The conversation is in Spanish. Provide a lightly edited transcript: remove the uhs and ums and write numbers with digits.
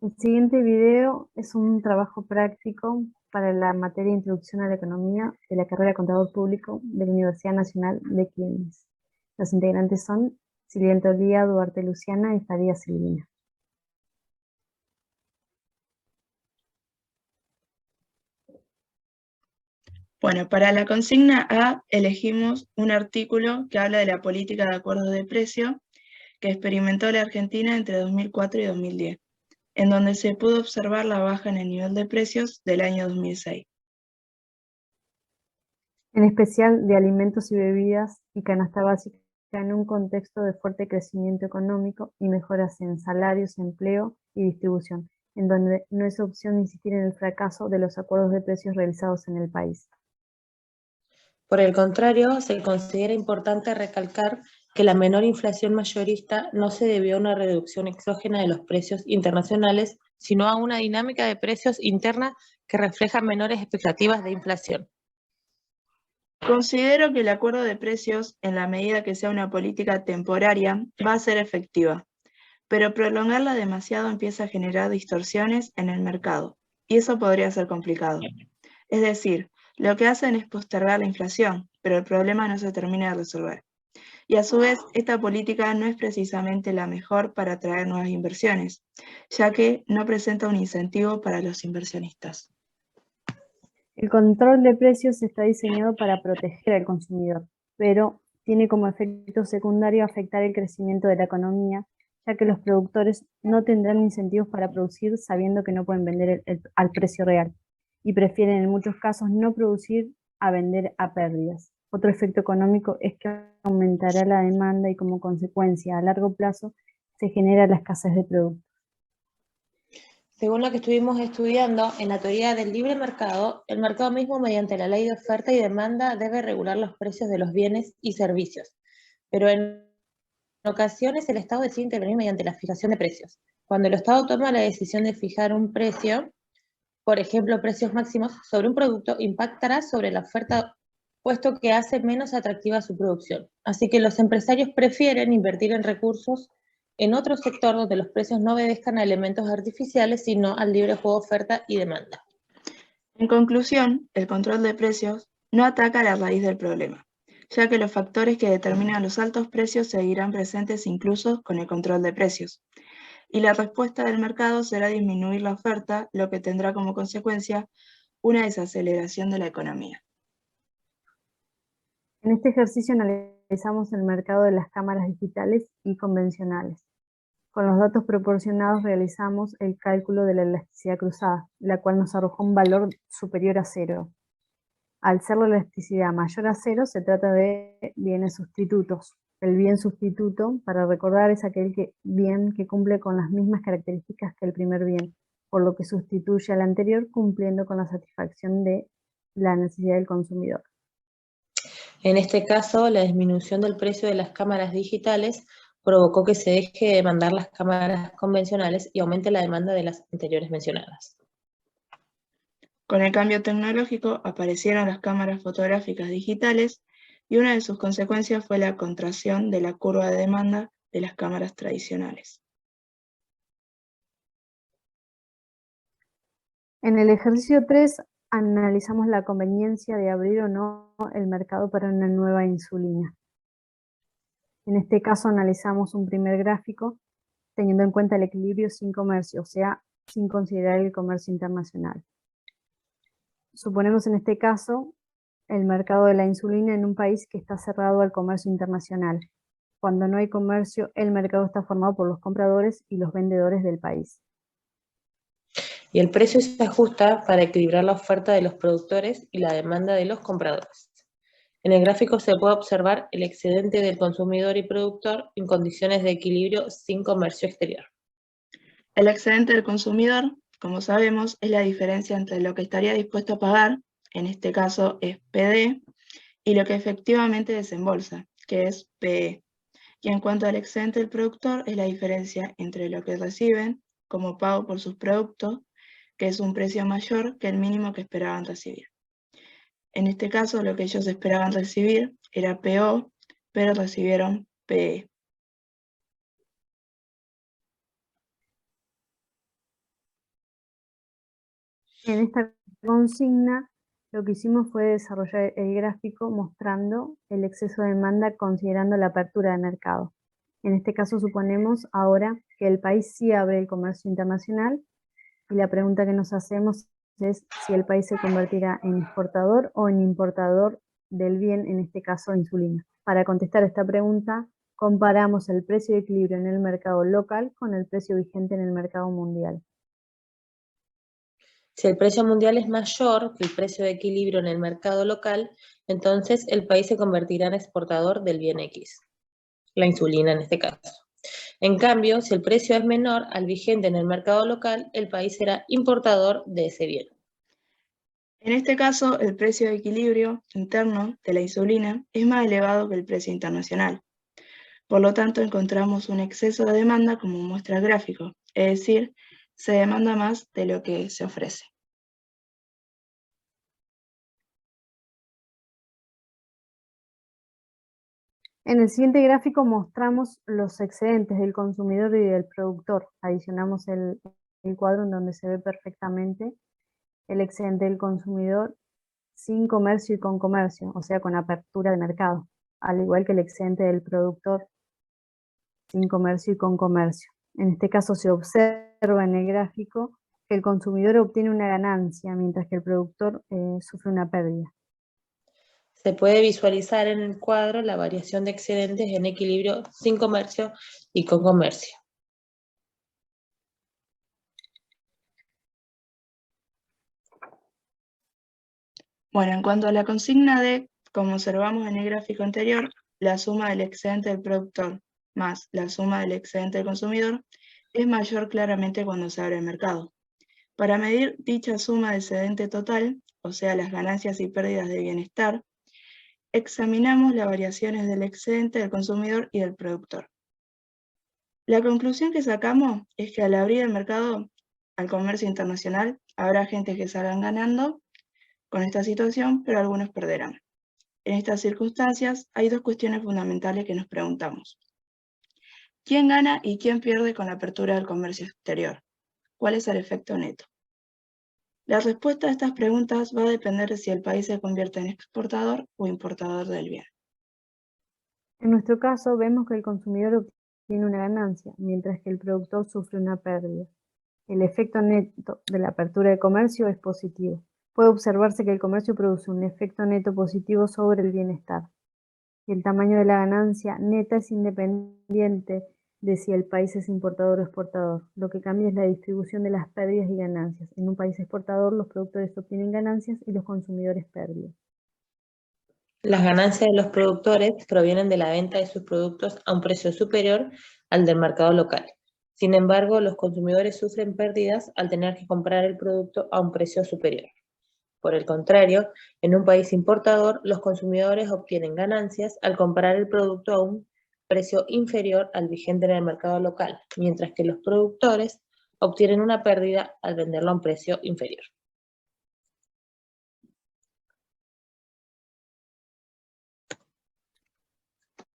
El siguiente video es un trabajo práctico para la materia Introducción a la Economía de la carrera Contador Público de la Universidad Nacional de Quilmes. Los integrantes son Silvia Antolía, Duarte Luciana y Faría Silvina. Bueno, para la consigna A elegimos un artículo que habla de la política de acuerdos de precio que experimentó la Argentina entre 2004 y 2010, en donde se pudo observar la baja en el nivel de precios del año 2006. En especial de alimentos y bebidas y canasta básica en un contexto de fuerte crecimiento económico y mejoras en salarios, empleo y distribución, en donde no es opción insistir en el fracaso de los acuerdos de precios realizados en el país. Por el contrario, se considera importante recalcar que la menor inflación mayorista no se debió a una reducción exógena de los precios internacionales, sino a una dinámica de precios interna que refleja menores expectativas de inflación. Considero que el acuerdo de precios, en la medida que sea una política temporaria, va a ser efectiva, pero prolongarla demasiado empieza a generar distorsiones en el mercado, y eso podría ser complicado. Es decir, lo que hacen es postergar la inflación, pero el problema no se termina de resolver. Y a su vez, esta política no es precisamente la mejor para atraer nuevas inversiones, ya que no presenta un incentivo para los inversionistas. El control de precios está diseñado para proteger al consumidor, pero tiene como efecto secundario afectar el crecimiento de la economía, ya que los productores no tendrán incentivos para producir sabiendo que no pueden vender al precio real, y prefieren en muchos casos no producir a vender a pérdidas. Otro efecto económico es que aumentará la demanda y como consecuencia a largo plazo se genera la escasez de productos. Según lo que estuvimos estudiando, en la teoría del libre mercado, el mercado mismo mediante la ley de oferta y demanda debe regular los precios de los bienes y servicios, pero en ocasiones el Estado decide intervenir mediante la fijación de precios. Cuando el Estado toma la decisión de fijar un precio, por ejemplo, precios máximos sobre un producto, impactará sobre la oferta, puesto que hace menos atractiva su producción. Así que los empresarios prefieren invertir en recursos en otro sector donde los precios no obedezcan a elementos artificiales, sino al libre juego de oferta y demanda. En conclusión, el control de precios no ataca la raíz del problema, ya que los factores que determinan los altos precios seguirán presentes incluso con el control de precios. Y la respuesta del mercado será disminuir la oferta, lo que tendrá como consecuencia una desaceleración de la economía. En este ejercicio analizamos el mercado de las cámaras digitales y convencionales. Con los datos proporcionados realizamos el cálculo de la elasticidad cruzada, la cual nos arrojó un valor superior a 0. Al ser la elasticidad mayor a 0, se trata de bienes sustitutos. El bien sustituto, para recordar, es aquel bien que cumple con las mismas características que el primer bien, por lo que sustituye al anterior cumpliendo con la satisfacción de la necesidad del consumidor. En este caso, la disminución del precio de las cámaras digitales provocó que se deje de demandar las cámaras convencionales y aumente la demanda de las anteriores mencionadas. Con el cambio tecnológico aparecieron las cámaras fotográficas digitales y una de sus consecuencias fue la contracción de la curva de demanda de las cámaras tradicionales. En el ejercicio 3 analizamos la conveniencia de abrir o no el mercado para una nueva insulina. En este caso analizamos un primer gráfico teniendo en cuenta el equilibrio sin comercio, o sea, sin considerar el comercio internacional. Suponemos en este caso el mercado de la insulina en un país que está cerrado al comercio internacional. Cuando no hay comercio, el mercado está formado por los compradores y los vendedores del país. Y el precio se ajusta para equilibrar la oferta de los productores y la demanda de los compradores. En el gráfico se puede observar el excedente del consumidor y productor en condiciones de equilibrio sin comercio exterior. El excedente del consumidor, como sabemos, es la diferencia entre lo que estaría dispuesto a pagar, en este caso es PD, y lo que efectivamente desembolsa, que es PE. Y en cuanto al excedente del productor, es la diferencia entre lo que reciben como pago por sus productos, que es un precio mayor que el mínimo que esperaban recibir. En este caso, lo que ellos esperaban recibir era PO, pero recibieron PE. En esta consigna lo que hicimos fue desarrollar el gráfico mostrando el exceso de demanda considerando la apertura de mercado. En este caso suponemos ahora que el país sí abre el comercio internacional y la pregunta que nos hacemos es si el país se convertirá en exportador o en importador del bien, en este caso insulina. Para contestar esta pregunta, comparamos el precio de equilibrio en el mercado local con el precio vigente en el mercado mundial. Si el precio mundial es mayor que el precio de equilibrio en el mercado local, entonces el país se convertirá en exportador del bien X, la insulina en este caso. En cambio, si el precio es menor al vigente en el mercado local, el país será importador de ese bien. En este caso, el precio de equilibrio interno de la insulina es más elevado que el precio internacional. Por lo tanto, encontramos un exceso de demanda como muestra el gráfico, es decir, se demanda más de lo que se ofrece. En el siguiente gráfico mostramos los excedentes del consumidor y del productor. Adicionamos el cuadro en donde se ve perfectamente el excedente del consumidor sin comercio y con comercio, o sea, con apertura de mercado, al igual que el excedente del productor sin comercio y con comercio. En este caso se observa en el gráfico que el consumidor obtiene una ganancia, mientras que el productor sufre una pérdida. Se puede visualizar en el cuadro la variación de excedentes en equilibrio sin comercio y con comercio. Bueno, en cuanto a la consigna D, como observamos en el gráfico anterior, la suma del excedente del productor más la suma del excedente del consumidor es mayor claramente cuando se abre el mercado. Para medir dicha suma de excedente total, o sea, las ganancias y pérdidas de bienestar, examinamos las variaciones del excedente del consumidor y del productor. La conclusión que sacamos es que al abrir el mercado al comercio internacional, habrá agentes que salgan ganando con esta situación, pero algunos perderán. En estas circunstancias hay dos cuestiones fundamentales que nos preguntamos. ¿Quién gana y quién pierde con la apertura del comercio exterior? ¿Cuál es el efecto neto? La respuesta a estas preguntas va a depender de si el país se convierte en exportador o importador del bien. En nuestro caso, vemos que el consumidor obtiene una ganancia, mientras que el productor sufre una pérdida. El efecto neto de la apertura de comercio es positivo. Puede observarse que el comercio produce un efecto neto positivo sobre el bienestar. Y el tamaño de la ganancia neta es independiente de si el país es importador o exportador. Lo que cambia es la distribución de las pérdidas y ganancias. En un país exportador, los productores obtienen ganancias y los consumidores pérdidas. Las ganancias de los productores provienen de la venta de sus productos a un precio superior al del mercado local. Sin embargo, los consumidores sufren pérdidas al tener que comprar el producto a un precio superior. Por el contrario, en un país importador, los consumidores obtienen ganancias al comprar el producto a un precio inferior al vigente en el mercado local, mientras que los productores obtienen una pérdida al venderlo a un precio inferior.